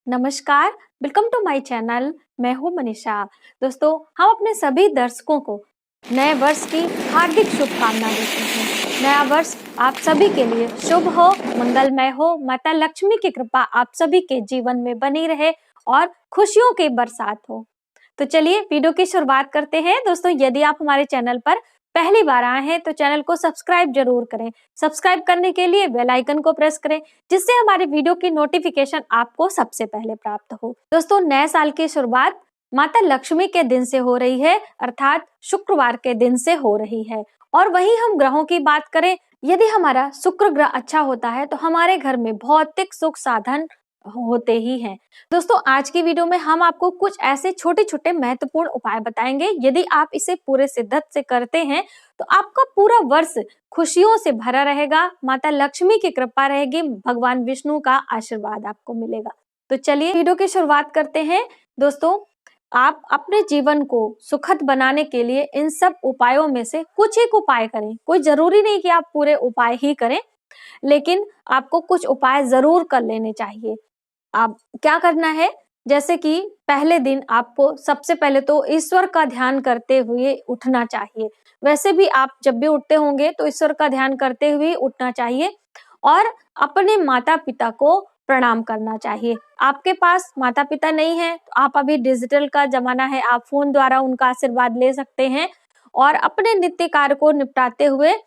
नमस्कार, welcome to my channel. मैं हूँ मनीषा। दोस्तों, हम अपने सभी दर्शकों को नए वर्ष की हार्दिक शुभकामनाएं देते हैं। नया वर्ष आप सभी के लिए शुभ हो, मंगलमय हो। माता लक्ष्मी की कृपा आप सभी के जीवन में बनी रहे और खुशियों की बरसात हो। तो चलिए वीडियो की शुरुआत करते हैं। दोस्तों, यदि आप हमारे चैनल पर पहली बार आए हैं तो चैनल को सब्सक्राइब जरूर करें। सब्सक्राइब करने के लिए बेल आइकन को प्रेस करें, जिससे हमारे वीडियो की नोटिफिकेशन आपको सबसे पहले प्राप्त हो। दोस्तों, नए साल की शुरुआत माता लक्ष्मी के दिन से हो रही है, अर्थात शुक्रवार के दिन से हो रही है। और वहीं हम ग्रहों की बात करें, यदि हमारा शुक्र ग्रह अच्छा होता है तो हमारे घर में भौतिक सुख साधन होते ही हैं। दोस्तों, आज की वीडियो में हम आपको कुछ ऐसे छोटे छोटे महत्वपूर्ण उपाय बताएंगे। यदि आप इसे पूरे शिद्दत से करते हैं तो आपका पूरा वर्ष खुशियों से भरा रहेगा, माता लक्ष्मी की कृपा रहेगी, भगवान विष्णु का आशीर्वाद आपको मिलेगा। तो चलिए वीडियो की शुरुआत करते हैं। दोस्तों, आप अपने जीवन को सुखद बनाने के लिए इन सब उपायों में से कुछ एक उपाय करें। कोई जरूरी नहीं कि आप पूरे उपाय ही करें, लेकिन आपको कुछ उपाय जरूर कर लेने चाहिए। आप क्या करना है, जैसे कि पहले दिन आपको सबसे पहले तो ईश्वर का ध्यान करते हुए उठना चाहिए। वैसे भी आप जब भी उठते होंगे तो ईश्वर का ध्यान करते हुए उठना चाहिए और अपने माता पिता को प्रणाम करना चाहिए। आपके पास माता पिता नहीं है तो आप अभी डिजिटल का जमाना है, आप फोन द्वारा उनका आशीर्वाद ले सकते हैं और अपने नित्य कार्य को निपटाते हुए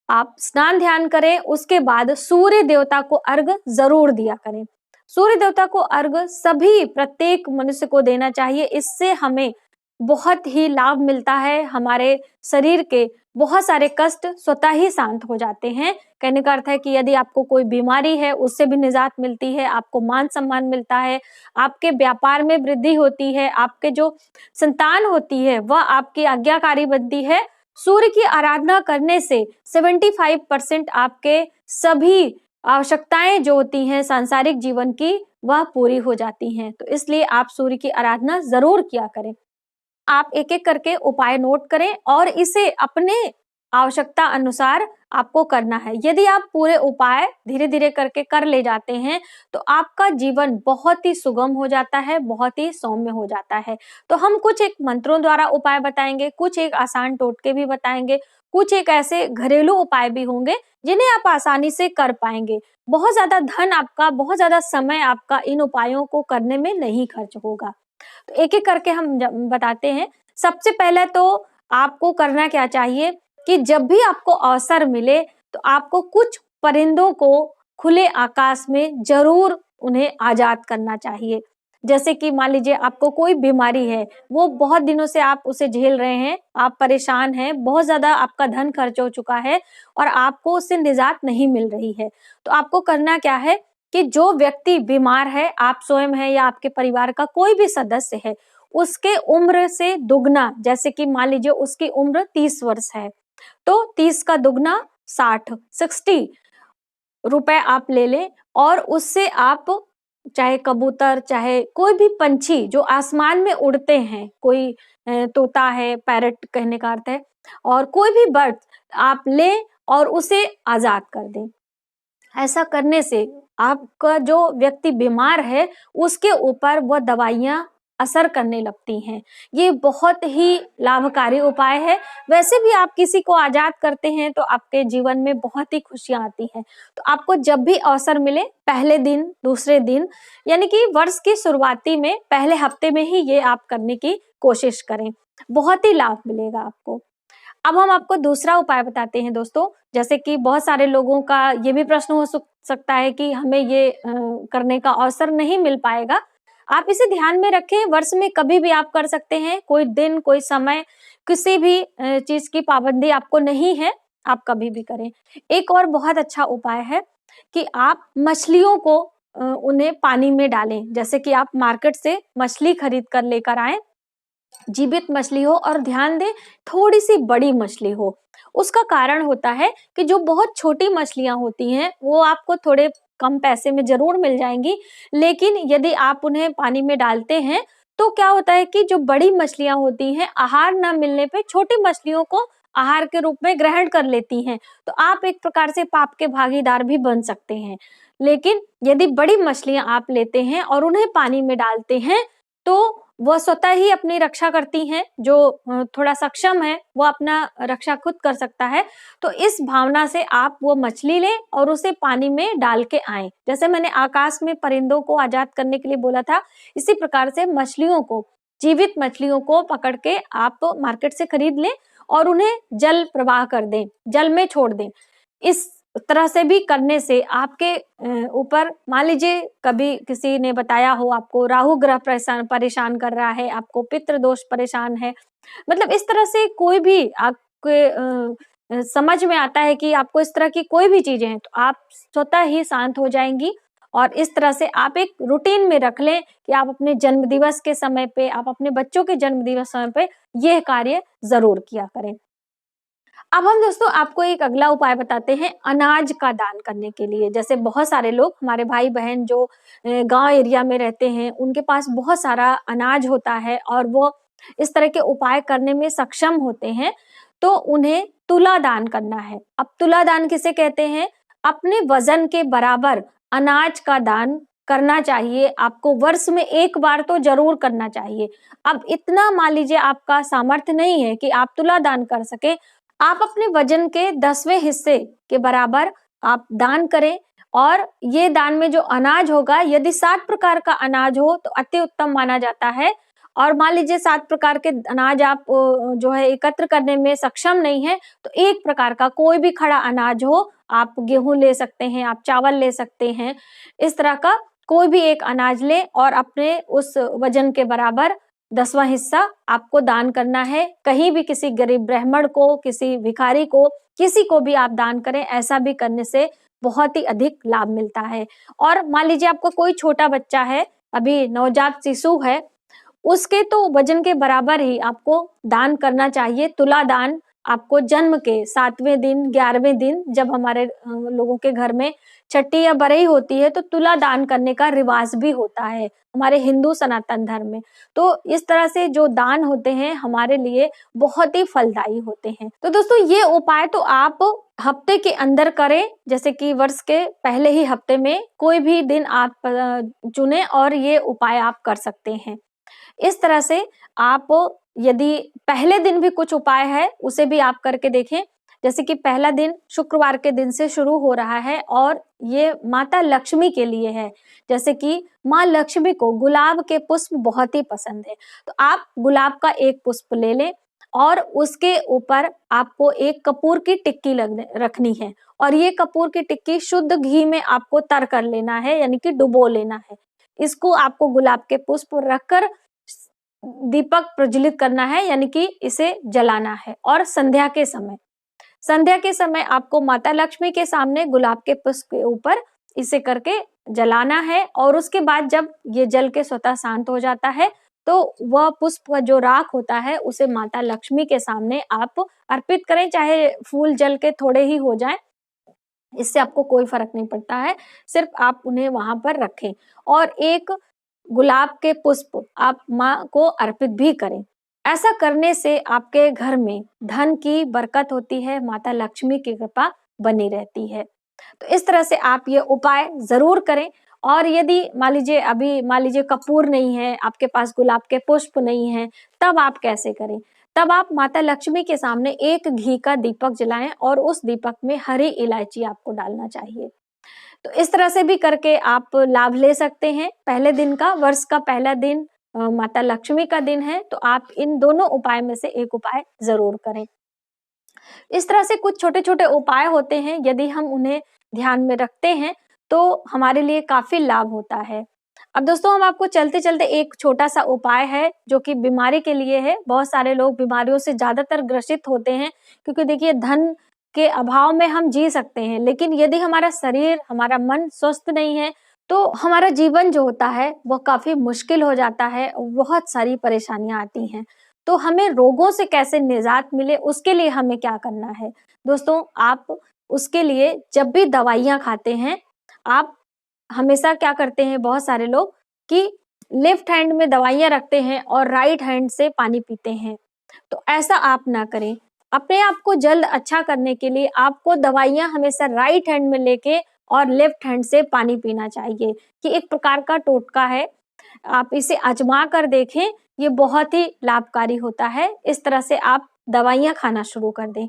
आप स्नान ध्यान करें। उसके बाद सूर्य देवता को अर्घ जरूर दिया करें। सूर्य देवता को अर्घ सभी प्रत्येक मनुष्य को देना चाहिए। इससे हमें बहुत ही लाभ मिलता है। हमारे शरीर के बहुत सारे कष्ट स्वतः ही शांत हो जाते हैं। कहने का अर्थ है कि यदि आपको कोई बीमारी है उससे भी निजात मिलती है, आपको मान सम्मान मिलता है, आपके व्यापार में वृद्धि होती है, आपके जो संतान होती है वह आपकी आज्ञाकारी बनती है। सूर्य की आराधना करने से 75% आपके सभी आवश्यकताएं जो होती हैं सांसारिक जीवन की वह पूरी हो जाती हैं। तो इसलिए आप सूर्य की आराधना जरूर किया करें। आप एक एक करके उपाय नोट करें और इसे अपने आवश्यकता अनुसार आपको करना है। यदि आप पूरे उपाय धीरे धीरे करके कर ले जाते हैं तो आपका जीवन बहुत ही सुगम हो जाता है, बहुत ही सौम्य हो जाता है। तो हम कुछ एक मंत्रों द्वारा उपाय बताएंगे, कुछ एक आसान टोटके भी बताएंगे, कुछ एक ऐसे घरेलू उपाय भी होंगे जिन्हें आप आसानी से कर पाएंगे। बहुत ज्यादा धन आपका, बहुत ज्यादा समय आपका इन उपायों को करने में नहीं खर्च होगा। तो एक एक करके हम बताते हैं। सबसे पहले तो आपको करना क्या चाहिए कि जब भी आपको अवसर मिले तो आपको कुछ परिंदों को खुले आकाश में जरूर उन्हें आजाद करना चाहिए। जैसे कि मान लीजिए आपको कोई बीमारी है, वो बहुत दिनों से आप उसे झेल रहे हैं, आप परेशान हैं, बहुत ज्यादा आपका धन खर्च हो चुका है और आपको उससे निजात नहीं मिल रही है। तो आपको करना क्या है कि जो व्यक्ति बीमार है, आप स्वयं है या आपके परिवार का कोई भी सदस्य है, उसके उम्र से दुगना, जैसे कि मान लीजिए उसकी उम्र 30 वर्ष है तो 30 का दुगना 60 रुपए आप ले लें और उससे आप चाहे कबूतर, चाहे कोई भी पंछी जो आसमान में उड़ते हैं, कोई तोता है, पैरट कहने का अर्थ है, और कोई भी बर्ड आप लें और उसे आजाद कर दें। ऐसा करने से आपका जो व्यक्ति बीमार है उसके ऊपर वह दवाइयां असर करने लगती हैं। ये बहुत ही लाभकारी उपाय है। वैसे भी आप किसी को आजाद करते हैं तो आपके जीवन में बहुत ही खुशियां आती हैं। तो आपको जब भी अवसर मिले, पहले दिन, दूसरे दिन, यानी कि वर्ष की शुरुआती में पहले हफ्ते में ही ये आप करने की कोशिश करें। बहुत ही लाभ मिलेगा आपको। अब हम आपको दूसरा उपाय बताते हैं। दोस्तों, जैसे कि बहुत सारे लोगों का ये भी प्रश्न हो सकता है कि हमें ये करने का अवसर नहीं मिल पाएगा। आप इसे ध्यान में रखें, वर्ष में कभी भी आप कर सकते हैं। कोई दिन, कोई समय, किसी भी चीज की पाबंदी आपको नहीं है, आप कभी भी करें। एक और बहुत अच्छा उपाय है कि आप मछलियों को उन्हें पानी में डालें। जैसे कि आप मार्केट से मछली खरीद कर लेकर आए, जीवित मछली हो, और ध्यान दें थोड़ी सी बड़ी मछली हो। उसका कारण होता है कि जो बहुत छोटी मछलियां होती हैं वो आपको थोड़े कम पैसे में जरूर मिल जाएंगी, लेकिन यदि आप उन्हें पानी में डालते हैं तो क्या होता है कि जो बड़ी मछलियां होती हैं आहार न मिलने पे छोटी मछलियों को आहार के रूप में ग्रहण कर लेती हैं। तो आप एक प्रकार से पाप के भागीदार भी बन सकते हैं। लेकिन यदि बड़ी मछलियां आप लेते हैं और उन्हें पानी में डालते हैं तो वह स्वतः ही अपनी रक्षा करती हैं। जो थोड़ा सक्षम है वो अपना रक्षा खुद कर सकता है। तो इस भावना से आप वो मछली लें और उसे पानी में डाल के आएं। जैसे मैंने आकाश में परिंदों को आजाद करने के लिए बोला था, इसी प्रकार से मछलियों को, जीवित मछलियों को पकड़ के आप मार्केट से खरीद लें और उन्हें जल प्रवाह कर दें, जल में छोड़ दें। इस तरह से भी करने से आपके ऊपर, मान लीजिए कभी किसी ने बताया हो आपको राहु ग्रह परेशान कर रहा है, आपको पितृ दोष परेशान है, मतलब इस तरह से कोई भी आपके समझ में आता है कि आपको इस तरह की कोई भी चीजें हैं, तो आप स्वतः ही शांत हो जाएंगी। और इस तरह से आप एक रूटीन में रख लें कि आप अपने जन्म दिवस के समय पे, आप अपने बच्चों के जन्म दिवस समय पे यह कार्य जरूर किया करें। अब हम दोस्तों आपको एक अगला उपाय बताते हैं अनाज का दान करने के लिए। जैसे बहुत सारे लोग, हमारे भाई बहन जो गांव एरिया में रहते हैं, उनके पास बहुत सारा अनाज होता है और वो इस तरह के उपाय करने में सक्षम होते हैं, तो उन्हें तुला दान करना है। अब तुला दान किसे कहते हैं? अपने वजन के बराबर अनाज का दान करना चाहिए। आपको वर्ष में एक बार तो जरूर करना चाहिए। अब इतना मान लीजिए आपका सामर्थ्य नहीं है कि आप तुला दान कर सके, आप अपने वजन के 10वें हिस्से के बराबर आप दान करें। और ये दान में जो अनाज होगा, यदि 7 प्रकार का अनाज हो तो अति उत्तम माना जाता है। और मान लीजिए 7 प्रकार के अनाज आप जो है एकत्र करने में सक्षम नहीं है, तो एक प्रकार का कोई भी खड़ा अनाज हो, आप गेहूं ले सकते हैं, आप चावल ले सकते हैं, इस तरह का कोई भी एक अनाज ले और अपने उस वजन के बराबर 10वां हिस्सा आपको दान करना है। कहीं भी किसी गरीब ब्राह्मण को, किसी भिखारी को, किसी को भी आप दान करें। ऐसा भी करने से बहुत ही अधिक लाभ मिलता है। और मान लीजिए आपका कोई छोटा बच्चा है, अभी नवजात शिशु है, उसके तो वजन के बराबर ही आपको दान करना चाहिए। तुला दान आपको जन्म के 7वें दिन, 11वें दिन, जब हमारे लोगों के घर में छठी या बरई होती है, तो तुला दान करने का रिवाज भी होता है हमारे हिंदू सनातन धर्म में। तो इस तरह से जो दान होते हैं हमारे लिए बहुत ही फलदायी होते हैं। तो दोस्तों ये उपाय तो आप हफ्ते के अंदर करें, जैसे कि वर्ष के पहले ही हफ्ते में कोई भी दिन आप चुने और ये उपाय आप कर सकते हैं। इस तरह से आप, यदि पहले दिन भी कुछ उपाय है उसे भी आप करके देखें। जैसे कि पहला दिन शुक्रवार के दिन से शुरू हो रहा है और ये माता लक्ष्मी के लिए है। जैसे कि माँ लक्ष्मी को गुलाब के पुष्प बहुत ही पसंद है, तो आप गुलाब का एक पुष्प ले लें और उसके ऊपर आपको एक कपूर की टिक्की रखनी है। और ये कपूर की टिक्की शुद्ध घी में आपको तर कर लेना है, यानी कि डुबो लेना है। इसको आपको गुलाब के पुष्प रखकर दीपक प्रज्वलित करना है, यानी कि इसे जलाना है। और संध्या के समय आपको माता लक्ष्मी के सामने गुलाब के पुष्प के ऊपर इसे करके जलाना है। और उसके बाद जब ये जल के स्वतः शांत हो जाता है, तो वह पुष्प का जो राख होता है उसे माता लक्ष्मी के सामने आप अर्पित करें। चाहे फूल जल के थोड़े ही हो जाएं, इससे आपको कोई फर्क नहीं पड़ता है, सिर्फ आप उन्हें वहां पर रखें। और एक गुलाब के पुष्प आप माँ को अर्पित भी करें। ऐसा करने से आपके घर में धन की बरकत होती है, माता लक्ष्मी की कृपा बनी रहती है। तो इस तरह से आप ये उपाय जरूर करें। और यदि मान लीजिए कपूर नहीं है, आपके पास गुलाब के पुष्प नहीं है, तब आप कैसे करें? तब आप माता लक्ष्मी के सामने एक घी का दीपक जलाएं और उस दीपक में हरी इलायची आपको डालना चाहिए। तो इस तरह से भी करके आप लाभ ले सकते हैं। पहले दिन का, वर्ष का पहला दिन माता लक्ष्मी का दिन है, तो आप इन दोनों उपाय में से एक उपाय जरूर करें। इस तरह से कुछ छोटे छोटे उपाय होते हैं, यदि हम उन्हें ध्यान में रखते हैं तो हमारे लिए काफी लाभ होता है। अब दोस्तों हम आपको चलते चलते एक छोटा सा उपाय है जो कि बीमारी के लिए है। बहुत सारे लोग बीमारियों से ज्यादातर ग्रसित होते हैं, क्योंकि देखिए धन के अभाव में हम जी सकते हैं, लेकिन यदि हमारा शरीर, हमारा मन स्वस्थ नहीं है तो हमारा जीवन जो होता है वो काफी मुश्किल हो जाता है, बहुत सारी परेशानियां आती हैं। तो हमें रोगों से कैसे निजात मिले, उसके लिए हमें क्या करना है दोस्तों? आप उसके लिए जब भी दवाइयां खाते हैं, आप हमेशा क्या करते हैं बहुत सारे लोग कि लेफ्ट हैंड में दवाइयां रखते हैं और राइट हैंड से पानी पीते हैं। तो ऐसा आप ना करें। अपने आप को जल्द अच्छा करने के लिए आपको दवाइयां हमेशा राइट हैंड में लेके और लेफ्ट हैंड से पानी पीना चाहिए, कि एक प्रकार का टोटका है, आप इसे आजमा कर देखें, ये बहुत ही लाभकारी होता है। इस तरह से आप दवाइयाँ खाना शुरू कर दें।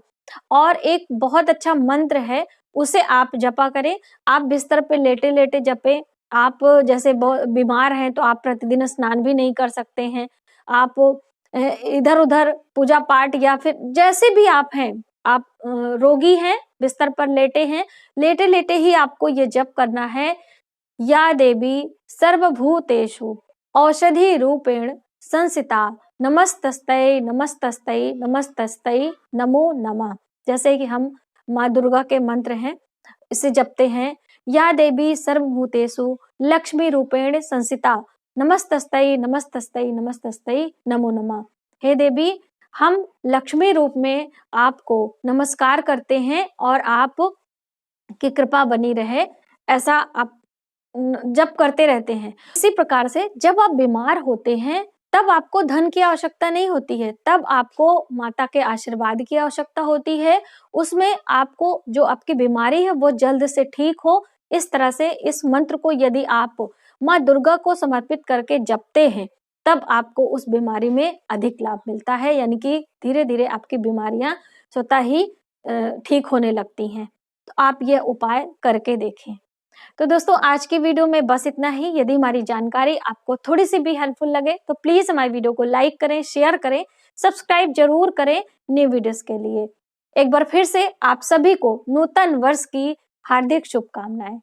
और एक बहुत अच्छा मंत्र है, उसे आप जपा करें। आप बिस्तर पे लेटे-लेटे जपें। आप जैसे बीमार हैं तो आप प्रतिदिन स्नान भी नहीं कर सकते हैं। आप इधर-उधर पूजा पाठ या फिर जैसे भी आप हैं, आप रोगी हैं, बिस्तर पर लेटे हैं, लेटे-लेटे ही आपको ये जप करना है, या देवी सर्वभूतेषु औषधि रूपेण संसिता नमस्तस्तै नमस्तस्तै नमस्तस्तै नमो नमः। जैसे कि हम माँ दुर्गा के मंत्र हैं, इसे जपते हैं, या देवी सर्वभूतेषु लक्ष्मी रूपेण संसिता नमस्तस्तै नमस्तस्तै नमस्तस्तै नमो नमः। हे देवी, हम लक्ष्मी रूप में आपको नमस्कार करते हैं और आप की कृपा बनी रहे, ऐसा आप जप करते रहते हैं। इसी प्रकार से जब आप बीमार होते हैं, तब आपको धन की आवश्यकता नहीं होती है, तब आपको माता के आशीर्वाद की आवश्यकता होती है। उसमें आपको जो आपकी बीमारी है वो जल्द से ठीक हो। इस तरह से इस मंत्र को यदि आप माँ दुर्गा को समर्पित करके जपते हैं, तब आपको उस बीमारी में अधिक लाभ मिलता है, यानी कि धीरे-धीरे आपकी बीमारियां स्वतः ही ठीक होने लगती हैं। तो आप यह उपाय करके देखें। तो दोस्तों, आज की वीडियो में बस इतना ही। यदि हमारी जानकारी आपको थोड़ी सी भी हेल्पफुल लगे तो प्लीज हमारी वीडियो को लाइक करें, शेयर करें, सब्सक्राइब जरूर करें न्यू वीडियोस के लिए। एक बार फिर से आप सभी को नूतन वर्ष की हार्दिक शुभकामनाएं।